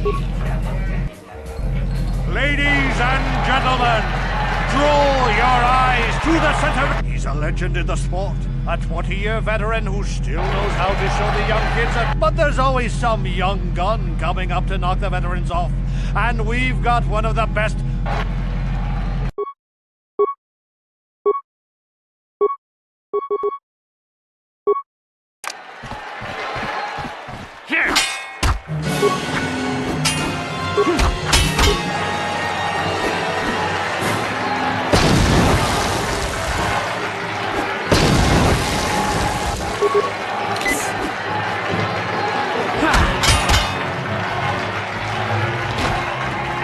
Ladies and gentlemen, draw your eyes to the center. He's a legend in the sport, a 20-year veteran who still knows how to show the young kids that. But there's always some young gun coming up to knock the veterans off. And we've got one of the best. Here!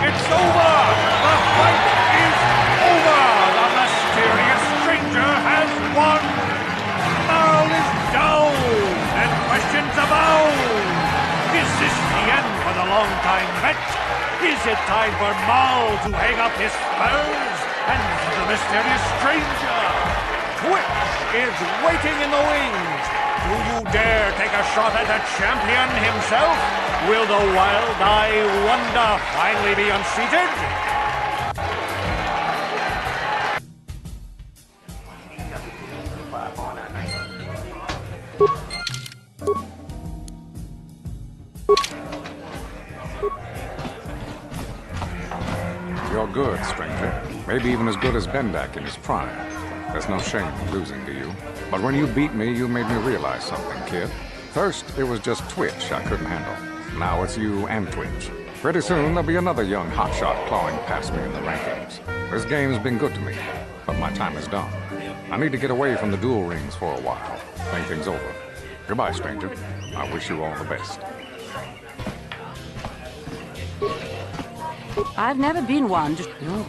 It's over! The fight is over! The mysterious stranger has won! Morale is down, and questions abound! Is this the end for the long-time vet? Is it time for Maul to hang up his spurs and the mysterious stranger? Twitch is waiting in the wings! Do you dare take a shot at the champion himself? Will the wild-eye wonder finally be unseated? You're good, stranger. Maybe even as good as Bendak in his prime. There's no shame in losing to you. But when you beat me, you made me realize something, kid. First, it was just Twitch I couldn't handle. Now it's you and Twitch. Pretty soon, there'll be another young hotshot clawing past me in the rankings. This game's been good to me, but my time is done. I need to get away from the duel rings for a while. Think things over. Goodbye, stranger. I wish you all the best. I've never been one to... No.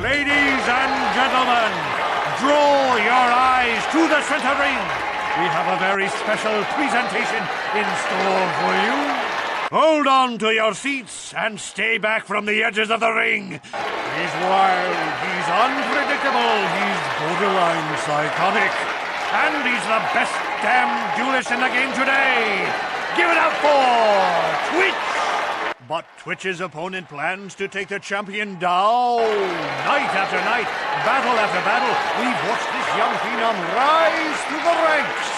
Ladies and gentlemen, draw your eyes to the center ring. We have a very special presentation in store for you. Hold on to your seats and stay back from the edges of the ring. He's wild, he's unpredictable, he's borderline psychotic. And he's the best damn duelist in the game today. Give it up for Twitch! But Twitch's opponent plans to take the champion down. Night after night, battle after battle, we've watched this young phenom rise through the ranks.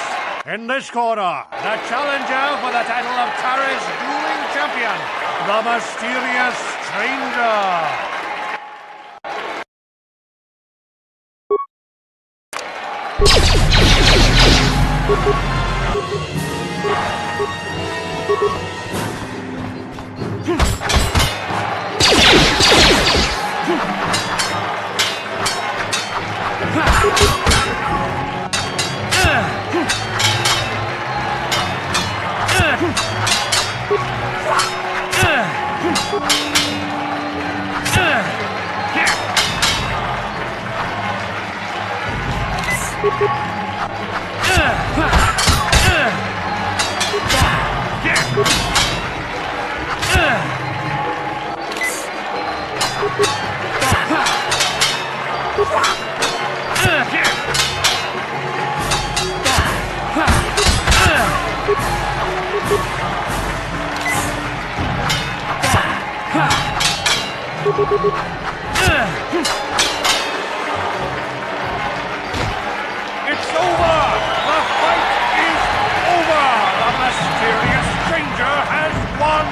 In this corner, the challenger for the title of Taris dueling champion, the mysterious stranger. It's over! The fight is over! The mysterious stranger has won!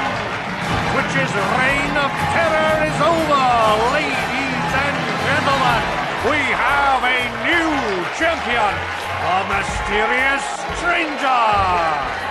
Twitch's reign of terror is over! Ladies and gentlemen, we have a new champion! The mysterious stranger!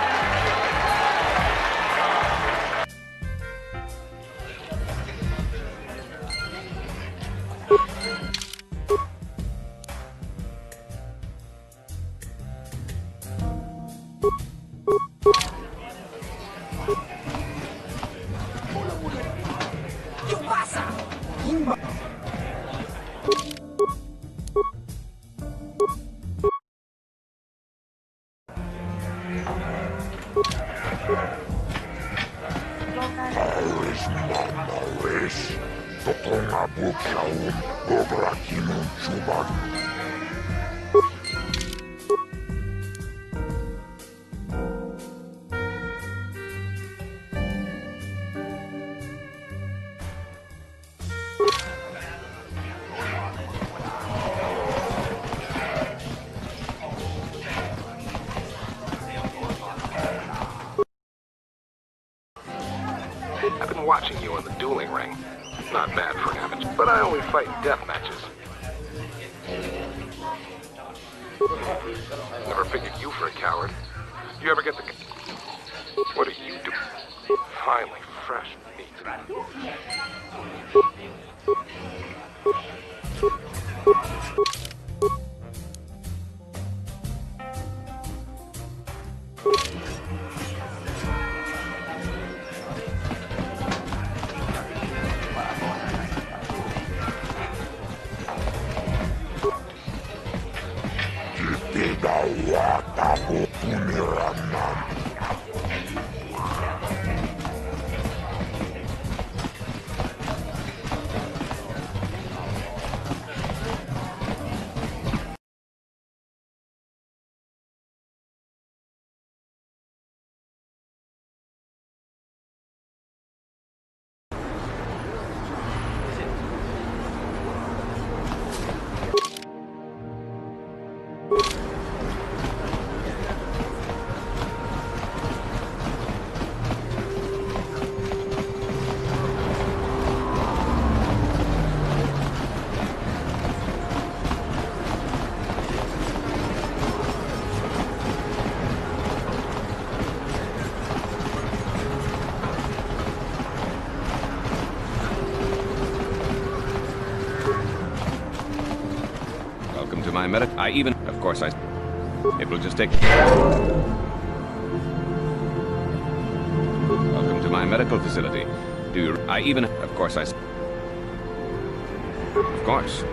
I've been watching you in the dueling ring. Not bad for an amateur, but I only fight in death matches. Never figured you for a coward. You ever get the... What do you do? Finally, fresh meat. My medic, of course, it will just take... Welcome to my medical facility. Of course, Of course.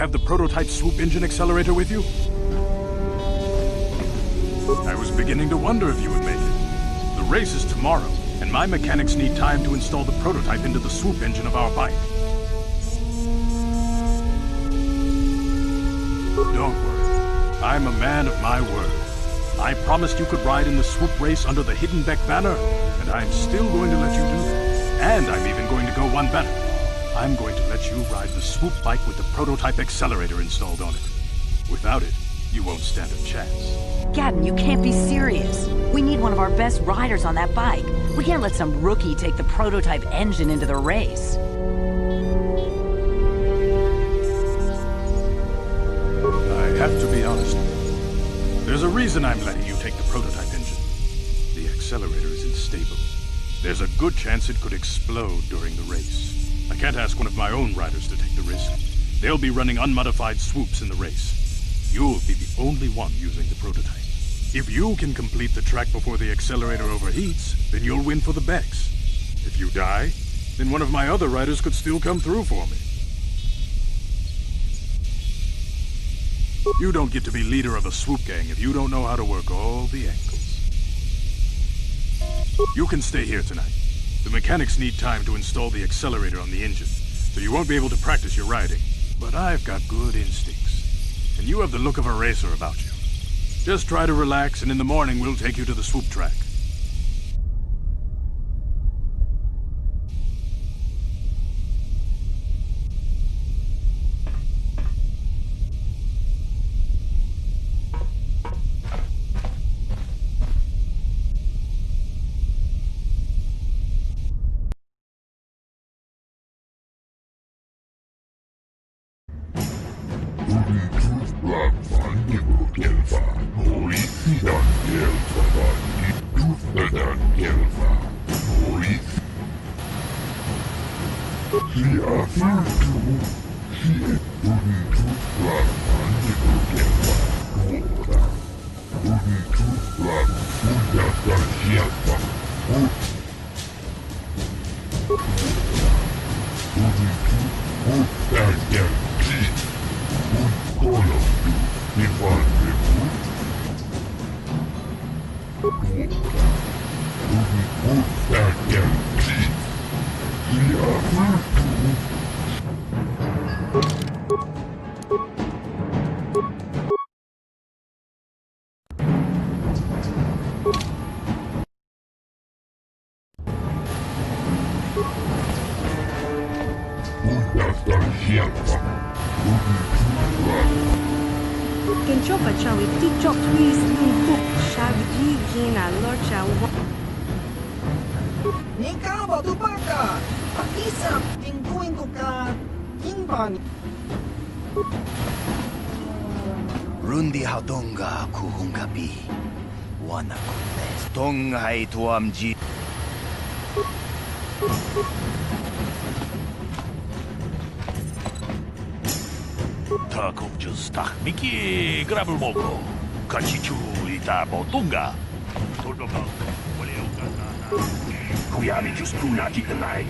have the prototype swoop engine accelerator with you? I was beginning to wonder if you would make it. The race is tomorrow, and my mechanics need time to install the prototype into the swoop engine of our bike. Don't worry. I'm a man of my word. I promised you could ride in the swoop race under the Hidden Beck banner, and I'm still going to let you do that. And I'm even going to go one better. I'm going to let you ride the swoop bike with the prototype accelerator installed on it. Without it, you won't stand a chance. Gadden, you can't be serious. We need one of our best riders on that bike. We can't let some rookie take the prototype engine into the race. I have to be honest. There's a reason I'm letting you take the prototype engine. The accelerator is unstable. There's a good chance it could explode during the race. I can't ask one of my own riders to take the risk. They'll be running unmodified swoops in the race. You'll be the only one using the prototype. If you can complete the track before the accelerator overheats, then you'll win for the Becks. If you die, then one of my other riders could still come through for me. You don't get to be leader of a swoop gang if you don't know how to work all the angles. You can stay here tonight. The mechanics need time to install the accelerator on the engine, so you won't be able to practice your riding. But I've got good instincts, and you have the look of a racer about you. Just try to relax, and in the morning we'll take you to the swoop track. Rundi haudonga kuhungabi. Wana kunes. Tonghai tuamji. Takupjus Miki Grabulmoko. Kachichu ita botunga. Kuyami just kuna jitanai.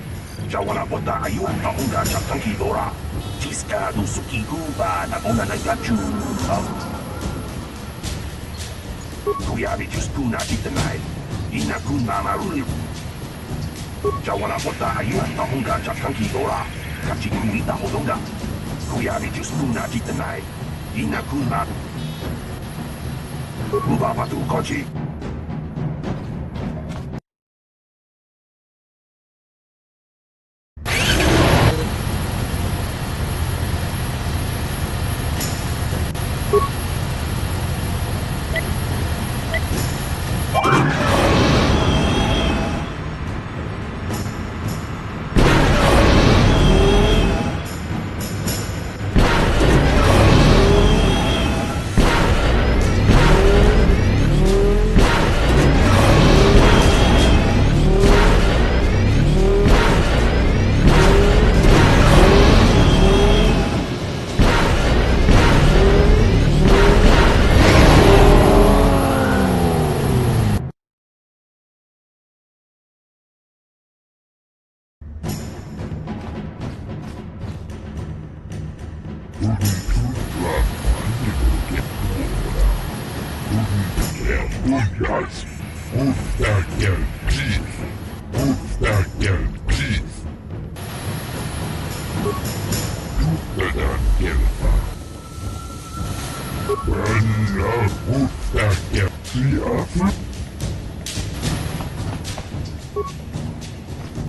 Jawana bota ayuan taunga chatanki dora. Tiska dusuki guba na ona na gachu. Kuyami just kuna jitanai. Ina kun mamaruli. Jawana bota ayuan taunga chatanki dora. Kachiku ita hodonga. Kuyami just kuna jitanai. Ina kun ma. Mubabatu kochi.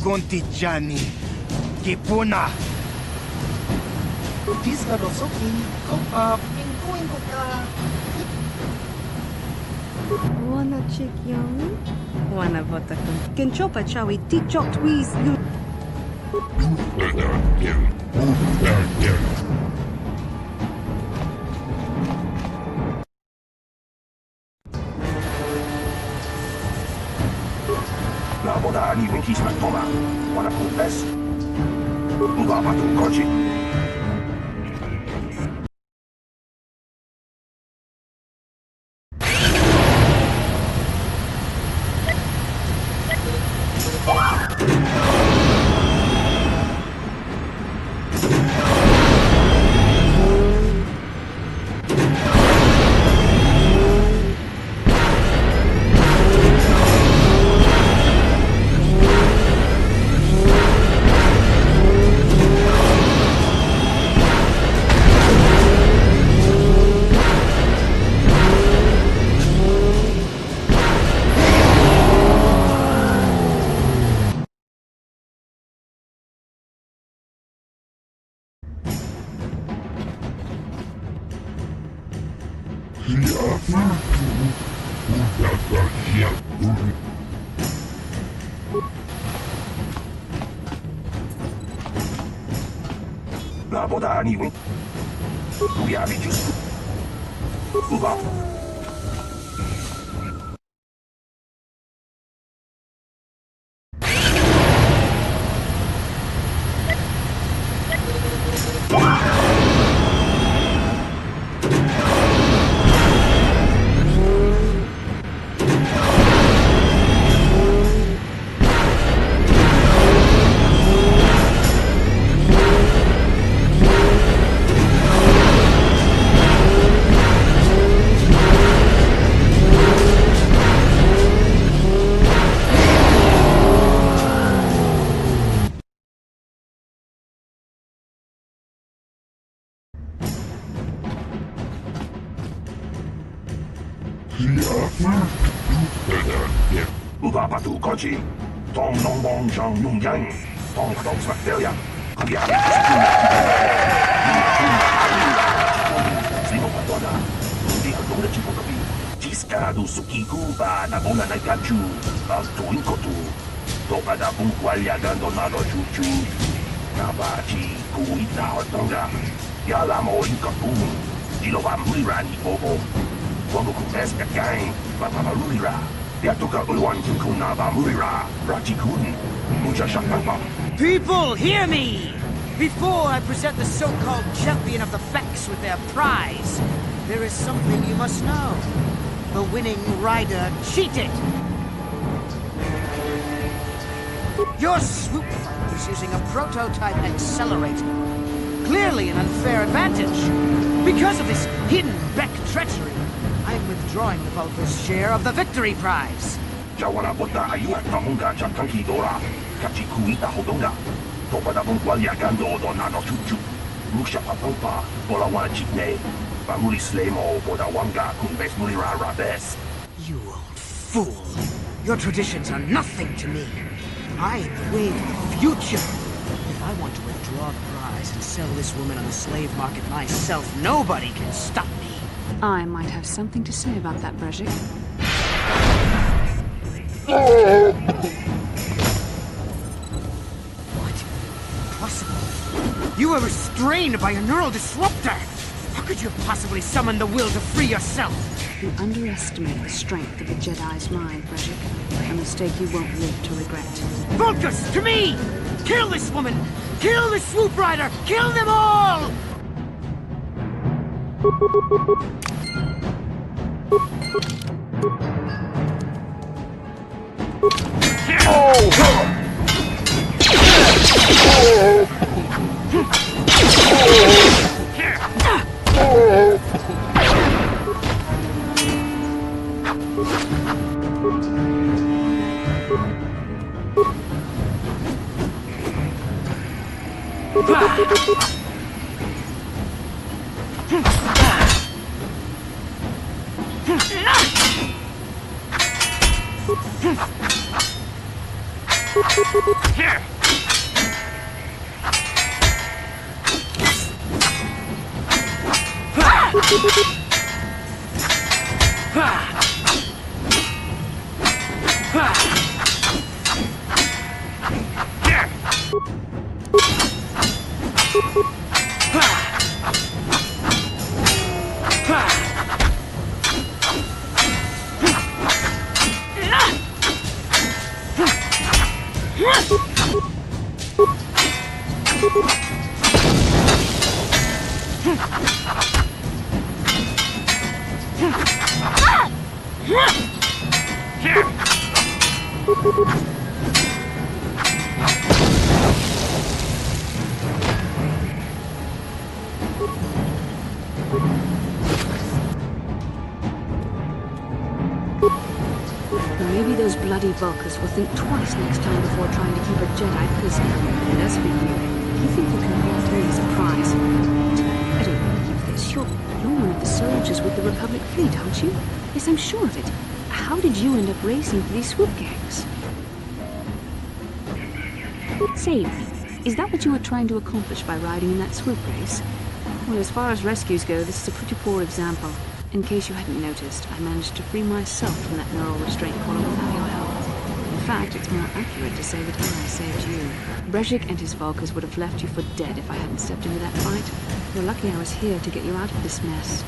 Kontijani, Kipuna. Disgarosoki, Pinguin Wanna chick young? Wanna vota con chopa chawi tichok tweez lu. La boda ni venkisma toma. Wanna confess? Uga batu kochi. La boda ni ven. We are just. Uga. Uga batu kochi. Tong nong bong jang yung yang. Tong dong smakdelia. We are just. Sino patona. Hindi ang dong na chipo kapi. Descarado sukiku ba na bona na gachu. Ang tuwing ko tu. Toka na kung kwalya gandonado chuchu. Kabachi kuita hotonga. Yala mo ikapung. Dilo ba mura ni bobo. Quando começa a gang, Babamarurira. Yatuka Ulwan Kukuna Bamurira. Rachikun. Mucha Shakamba. People, hear me! Before I present the so-called champion of the Vex with their prize, there is something you must know. The winning rider cheated! Your swoop fighter is using a prototype accelerator. Clearly an unfair advantage. Because of this hidden Beck treachery, I'm withdrawing the Vulca's share of the victory prize. Jawana bota ayuat tamunga chatanki dora. Kachikuita hodonga. Topada bungwalia gando donado chuchu. Musha papampa, bola wana chikne. Bamuri slemo, boda wanga kumbes mulira rabes. You old fool. Your traditions are nothing to me. I am the wave of the future. If I want to withdraw the prize and sell this woman on the slave market myself, nobody can stop me. I might have something to say about that, Brejik. What? Impossible. You were restrained by a neural disruptor. How could you have possibly summoned the will to free yourself? You underestimate the strength of a Jedi's mind, Brejik. A mistake you won't live to regret. Focus! To me! Kill this woman! Kill the swoop rider! Kill them all! Maybe those bloody Vulcans will think twice next time before trying to keep a Jedi prisoner. And as for you think you can pull through as a prize? I don't believe this. You're one of the soldiers with the Republic fleet, aren't you? Yes, I'm sure of it. How did you end up racing for these swoop gangs? Say, is that what you were trying to accomplish by riding in that swoop race? Well, as far as rescues go, this is a pretty poor example. In case you hadn't noticed, I managed to free myself from that neural restraint collar without your help. In fact, it's more accurate to say that I saved you. Brezhik and his Vulcans would have left you for dead if I hadn't stepped into that fight. You're lucky I was here to get you out of this mess.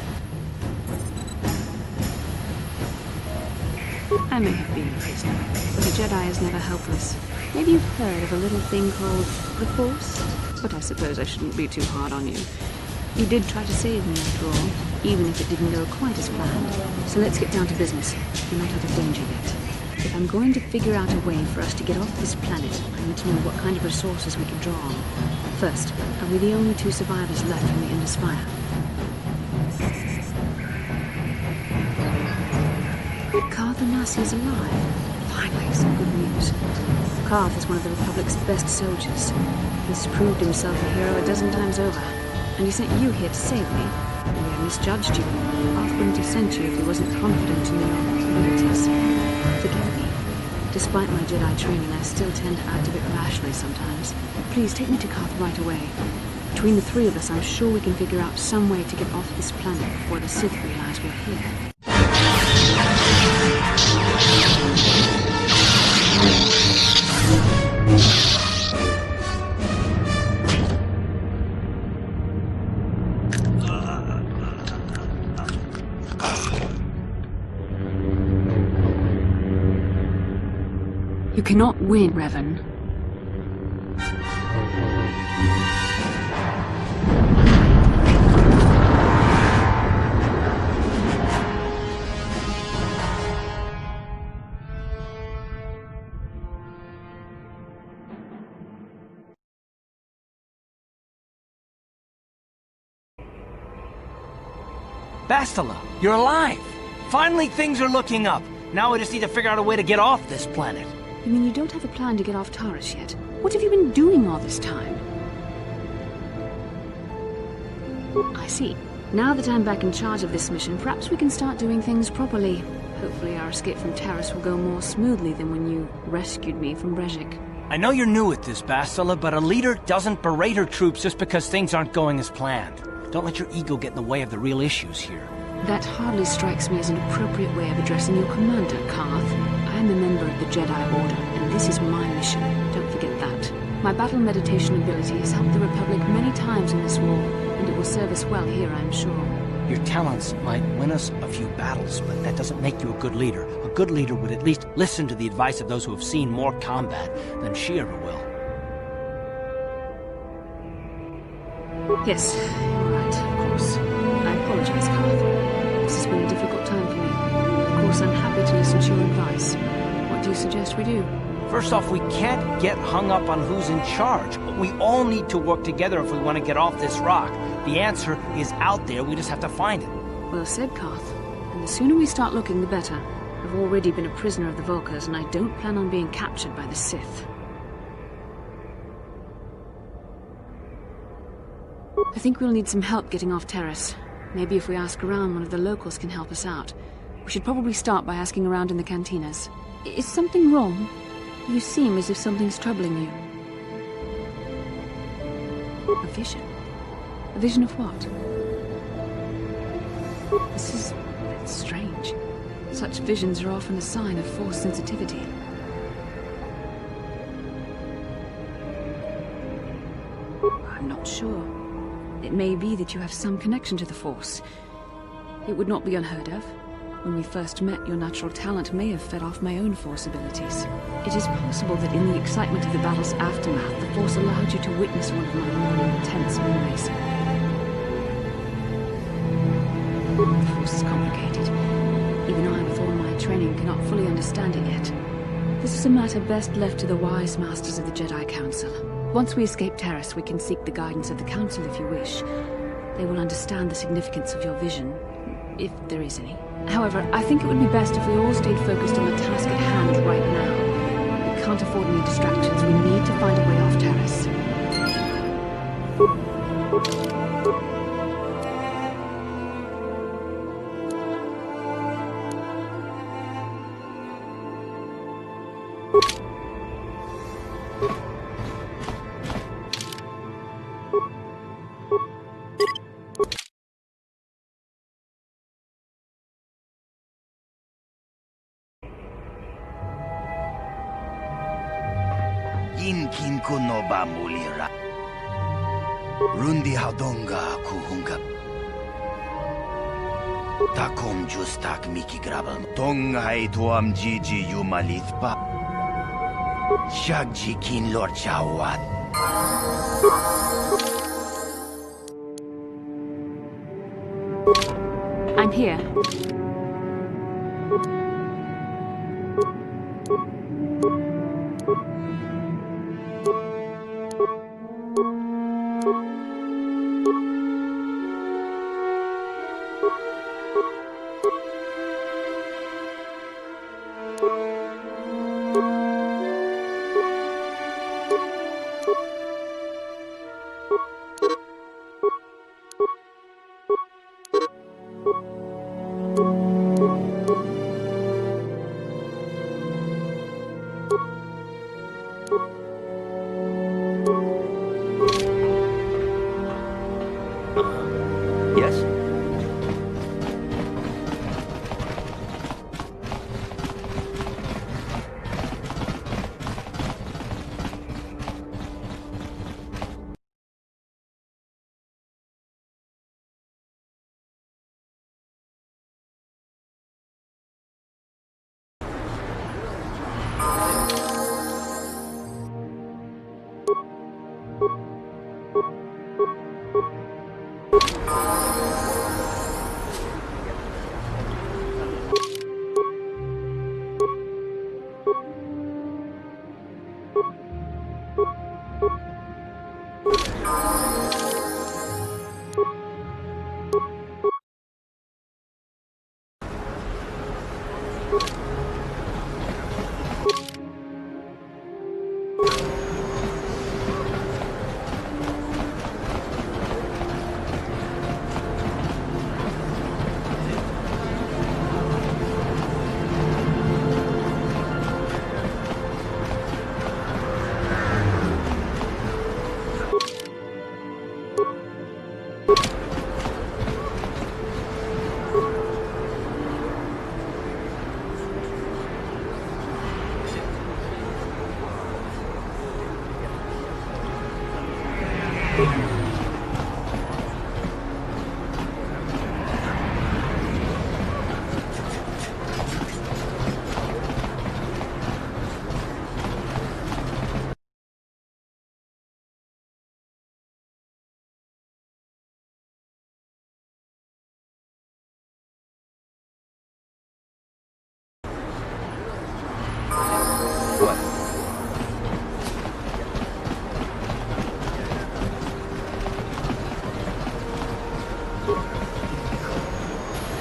I may have been a prisoner, but a Jedi is never helpless. Maybe you've heard of a little thing called the Force? But I suppose I shouldn't be too hard on you. You did try to save me after all, even if it didn't go quite as planned. So let's get down to business. You're not out of danger yet. If I'm going to figure out a way for us to get off this planet, I need to know what kind of resources we can draw on. First, are we the only two survivors left from the Endless Fire? Karth Onasi is alive. Finally, some good news. Karth is one of the Republic's best soldiers. He's proved himself a hero a dozen times over. And he sent you here to save me. Maybe I misjudged you. Karth wouldn't have sent you if he wasn't confident in your abilities. Forgive me. Despite my Jedi training, I still tend to act a bit rashly sometimes. Please take me to Karth right away. Between the three of us, I'm sure we can figure out some way to get off this planet before the Sith realize we're here. You cannot win, Revan. Bastila, you're alive! Finally, things are looking up. Now we just need to figure out a way to get off this planet. You mean you don't have a plan to get off Taris yet? What have you been doing all this time? I see. Now that I'm back in charge of this mission, perhaps we can start doing things properly. Hopefully our escape from Taris will go more smoothly than when you rescued me from Brezhik. I know you're new at this, Bastila, but a leader doesn't berate her troops just because things aren't going as planned. Don't let your ego get in the way of the real issues here. That hardly strikes me as an appropriate way of addressing your commander, Karth. I am a member of the Jedi Order, and this is my mission. Don't forget that. My battle meditation ability has helped the Republic many times in this war, and it will serve us well here, I'm sure. Your talents might win us a few battles, but that doesn't make you a good leader. A good leader would at least listen to the advice of those who have seen more combat than she ever will. Yes, you're right, of course. I apologize, Karth. This has been a difficult time for me. Of course, I'm happy to listen to your advice. What do you suggest we do? First off, we can't get hung up on who's in charge. We all need to work together if we want to get off this rock. The answer is out there, we just have to find it. Well said, Karth. And the sooner we start looking, the better. I've already been a prisoner of the Vulcans, and I don't plan on being captured by the Sith. I think we'll need some help getting off Taris. Maybe if we ask around, one of the locals can help us out. We should probably start by asking around in the cantinas. Is something wrong? You seem as if something's troubling you. A vision? A vision of what? This is strange. Such visions are often a sign of force sensitivity. I'm not sure. It may be that you have some connection to the Force. It would not be unheard of. When we first met, your natural talent may have fed off my own Force abilities. It is possible that in the excitement of the battle's aftermath, the Force allowed you to witness one of my more intense memories. The Force is complicated. Even I, with all my training, cannot fully understand it yet. This is a matter best left to the wise masters of the Jedi Council. Once we escape Taris, we can seek the guidance of the Council if you wish. They will understand the significance of your vision, if there is any. However, I think it would be best if we all stayed focused on the task at hand right now. We can't afford any distractions. We need to find a way off Taris. Inkin kuno ba mulira? Rundi hadonga kuhunga. Takom justak miki grabam. Tongai tuam jiji yumalithpa. Shagji kin lord chawat. I'm here.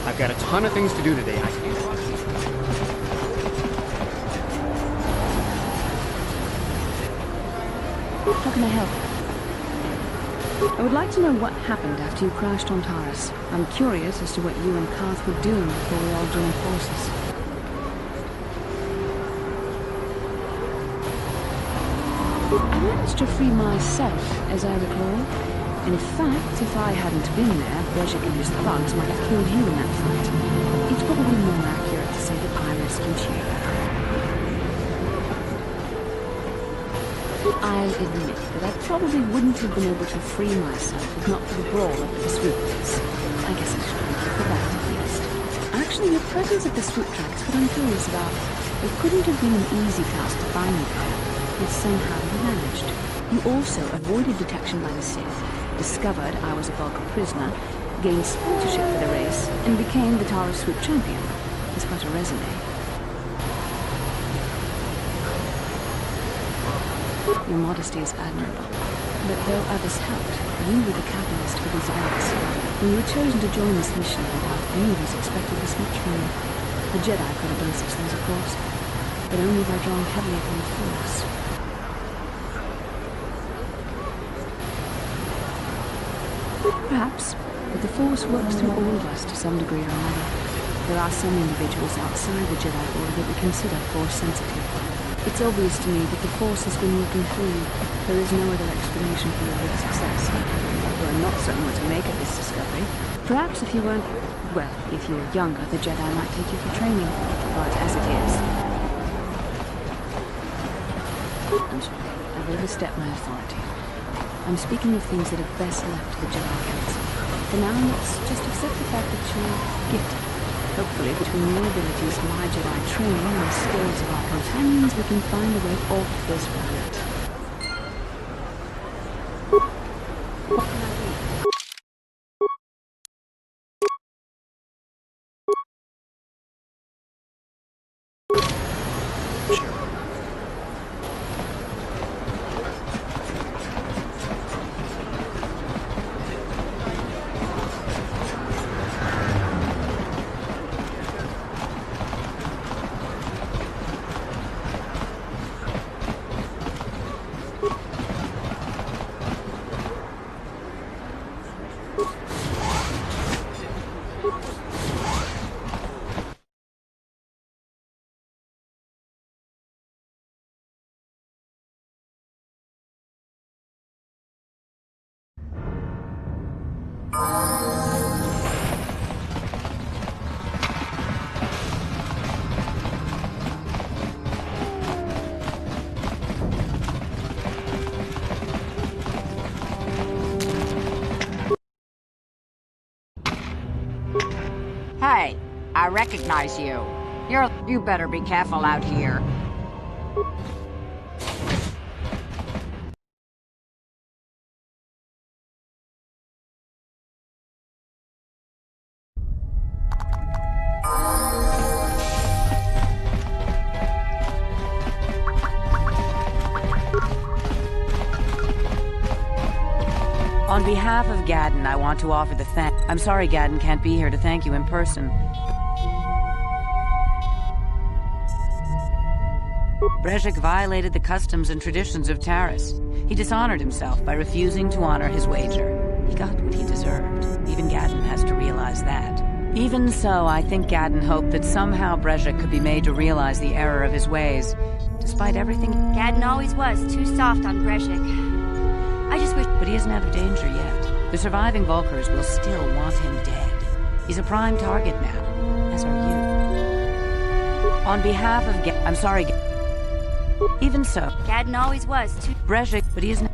I've got a ton of things to do today. How can I help? I would like to know what happened after you crashed on Taris. I'm curious as to what you and Carth were doing before we all joined forces. I managed to free myself, as I recall. And in fact, if I hadn't been there, Brezhik and his thugs might have killed you in that fight. It's probably more accurate to say that I rescued you. I'll admit that I probably wouldn't have been able to free myself if not for the brawl up at the Swoop place. I guess I should thank you for that at least. Actually, your presence at the Swoop track is what I'm curious about. It couldn't have been an easy task to find me there, but somehow you managed. You also avoided detection by the Sith, discovered I was a Vulcan prisoner, gained sponsorship for the race, and became the Taris Swoop champion. It's quite a resume. Your modesty is admirable. But though others helped, you were the catalyst for these events. When you were chosen to join this mission, I doubt any of us expected this much from you. The Jedi could have done such things, of course, but only by drawing heavily upon the Force. Perhaps, but the Force works through all of us to some degree or another. There are some individuals outside the Jedi Order that we consider Force-sensitive. It's obvious to me that the Force has been working through you. There is no other explanation for your great success. Well, I'm not certain what to make of this discovery. Perhaps if you weren't... well, if you were younger, the Jedi might take you for training. But as it is... I'm sorry, I've overstepped my authority. I'm speaking of things that are best left to the Jedi Council. For now, let's just accept the fact that you're gifted. Hopefully, between your abilities, my Jedi training, and the skills of our companions, we can find a way off this planet. What can I do? Hey, I recognize you. You better be careful out here. On behalf of Gadden, I want to offer the I'm sorry Gadden can't be here to thank you in person. Brezhik violated the customs and traditions of Taris. He dishonored himself by refusing to honor his wager. He got what he deserved. Even Gadden has to realize that. Even so, I think Gadden hoped that somehow Brezhik could be made to realize the error of his ways. Despite everything... Gadden always was too soft on Brezhik. I just wish... But he isn't out of danger yet. The surviving Vulkars will still want him dead. He's a prime target now, as are you. On behalf of I'm sorry, even so... Gadden always was too... Brezhik, but he isn't...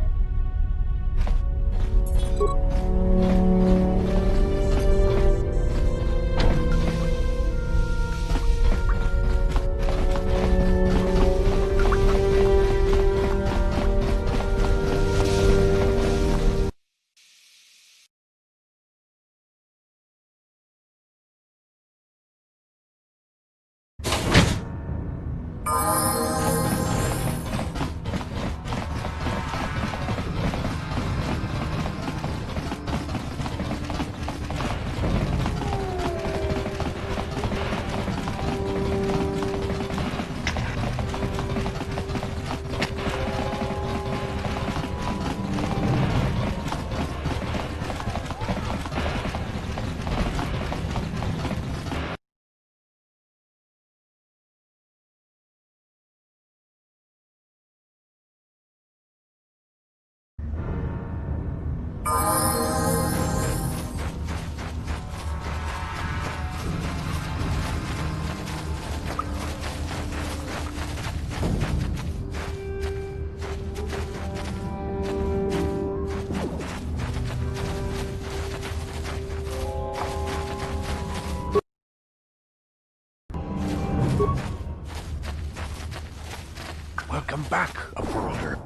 Welcome back, Upworlder.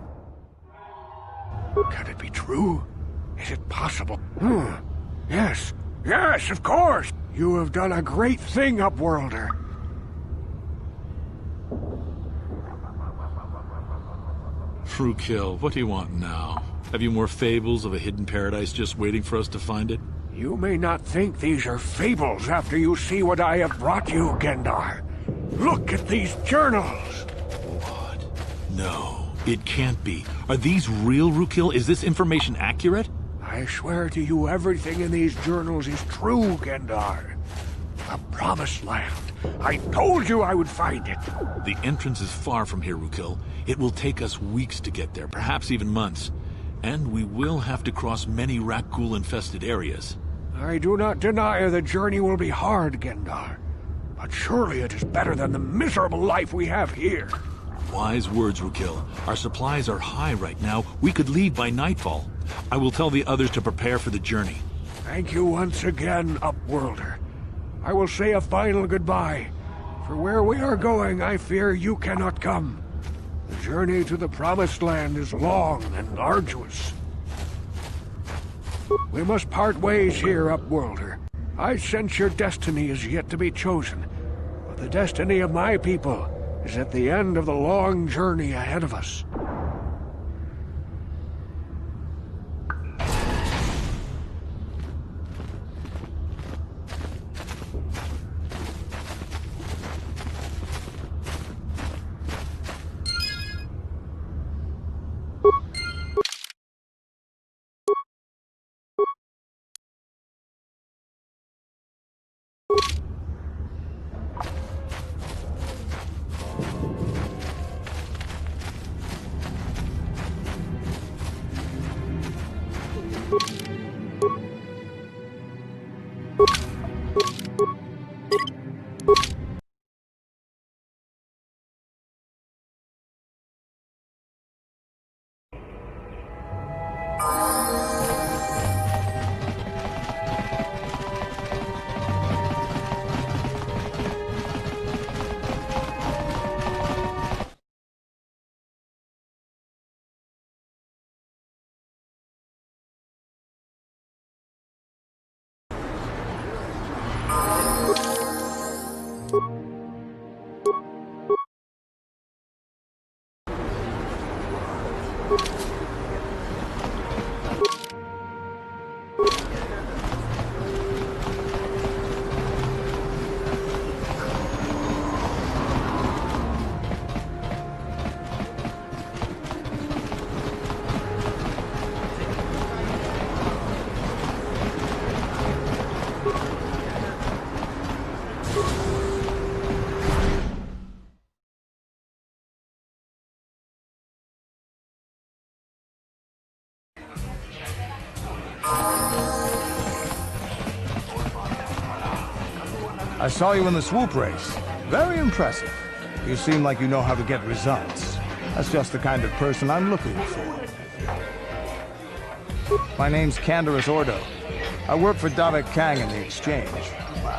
Can it be true? Is it possible? Yes. Yes, of course! You have done a great thing, Upworlder. Frukill, what do you want now? Have you more fables of a hidden paradise just waiting for us to find it? You may not think these are fables after you see what I have brought you, Gendar. Look at these journals! What? No, it can't be. Are these real, Frukill? Is this information accurate? I swear to you everything in these journals is true, Gendar. The Promised Land. I told you I would find it. The entrance is far from here, Frukill. It will take us weeks to get there, perhaps even months. And we will have to cross many Rakghoul-infested areas. I do not deny the journey will be hard, Gendar. But surely it is better than the miserable life we have here. Wise words, Frukill. Our supplies are high right now. We could leave by nightfall. I will tell the others to prepare for the journey. Thank you once again, Upworlder. I will say a final goodbye. For where we are going, I fear you cannot come. The journey to the Promised Land is long and arduous. We must part ways here, Upworlder. I sense your destiny is yet to be chosen, but the destiny of my people is at the end of the long journey ahead of us. I saw you in the swoop race. Very impressive. You seem like you know how to get results. That's just the kind of person I'm looking for. My name's Canderous Ordo. I work for Davik Kang in the Exchange.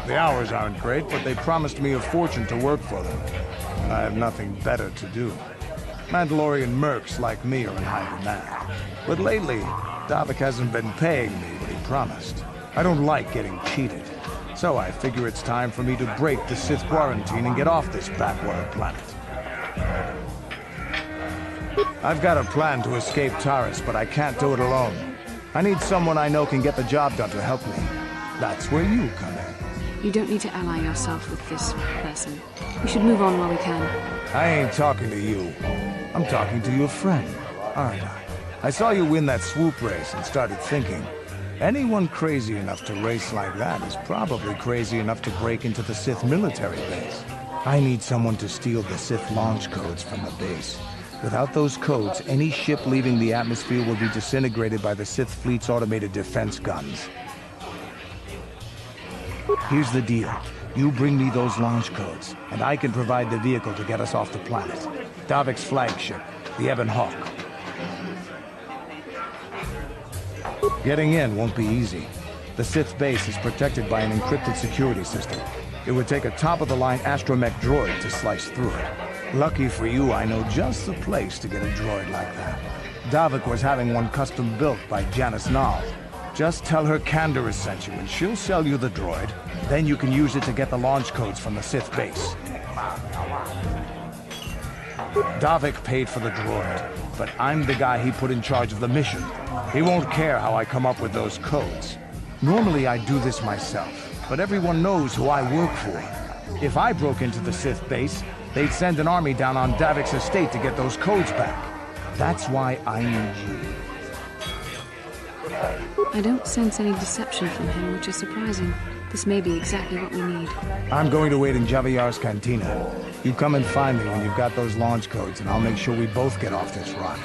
The hours aren't great, but they promised me a fortune to work for them. And I have nothing better to do. Mandalorian mercs like me are in high demand. But lately, Davik hasn't been paying me what he promised. I don't like getting cheated. So I figure it's time for me to break the Sith quarantine and get off this backwater planet. I've got a plan to escape Taris, but I can't do it alone. I need someone I know can get the job done to help me. That's where you come in. You don't need to ally yourself with this person. We should move on while we can. I ain't talking to you. I'm talking to your friend, aren't I? I saw you win that swoop race and started thinking, anyone crazy enough to race like that is probably crazy enough to break into the Sith military base. I need someone to steal the Sith launch codes from the base. Without those codes, any ship leaving the atmosphere will be disintegrated by the Sith fleet's automated defense guns. Here's the deal. You bring me those launch codes, and I can provide the vehicle to get us off the planet. Davik's flagship, the Ebon Hawk. Getting in won't be easy. The Sith base is protected by an encrypted security system. It would take a top-of-the-line astromech droid to slice through it. Lucky for you, I know just the place to get a droid like that. Davik was having one custom built by Janice Nall. Just tell her Candaris sent you and she'll sell you the droid. Then you can use it to get the launch codes from the Sith base. Davik paid for the droid, but I'm the guy he put in charge of the mission. He won't care how I come up with those codes. Normally I do this myself, but everyone knows who I work for. If I broke into the Sith base, they'd send an army down on Davik's estate to get those codes back. That's why I need you. I don't sense any deception from him, which is surprising. This may be exactly what we need. I'm going to wait in Javiar's cantina. You come and find me when you've got those launch codes, and I'll make sure we both get off this rock.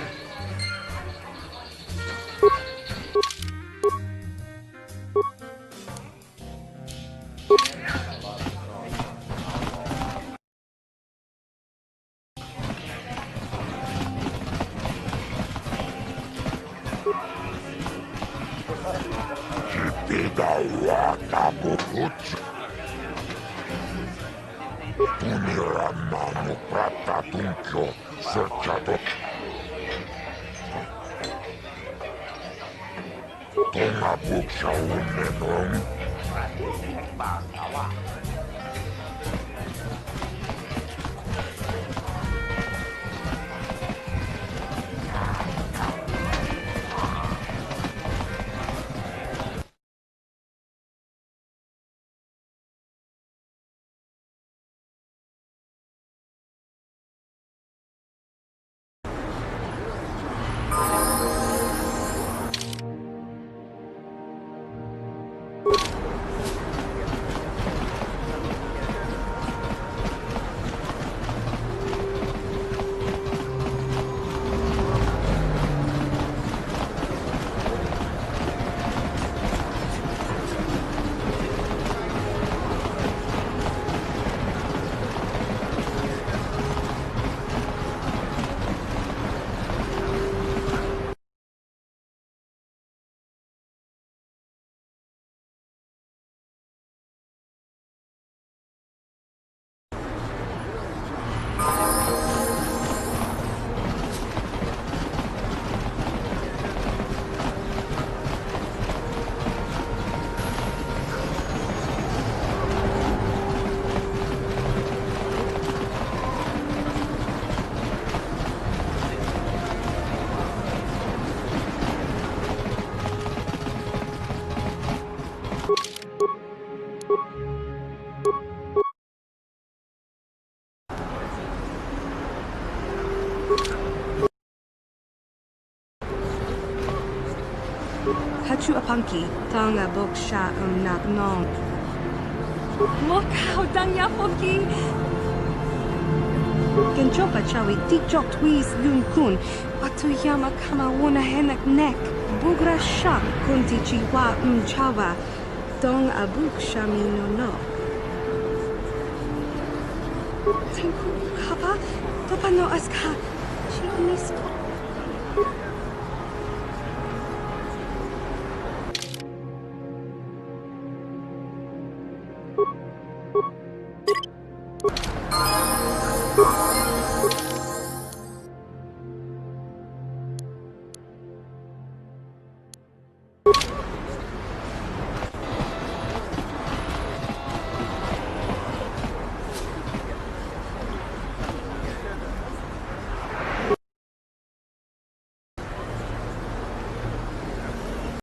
Hachu apanki, tanga bok sha nak nong. Look how dang ya funky. Genchopa chawi tikjok twiz lun kun. Watu yama kama wona henak nek. Bugra shak kunti chiwa chawa. Dong abuk shami no no. Tenku kapa. Topa no aska. Chinisko.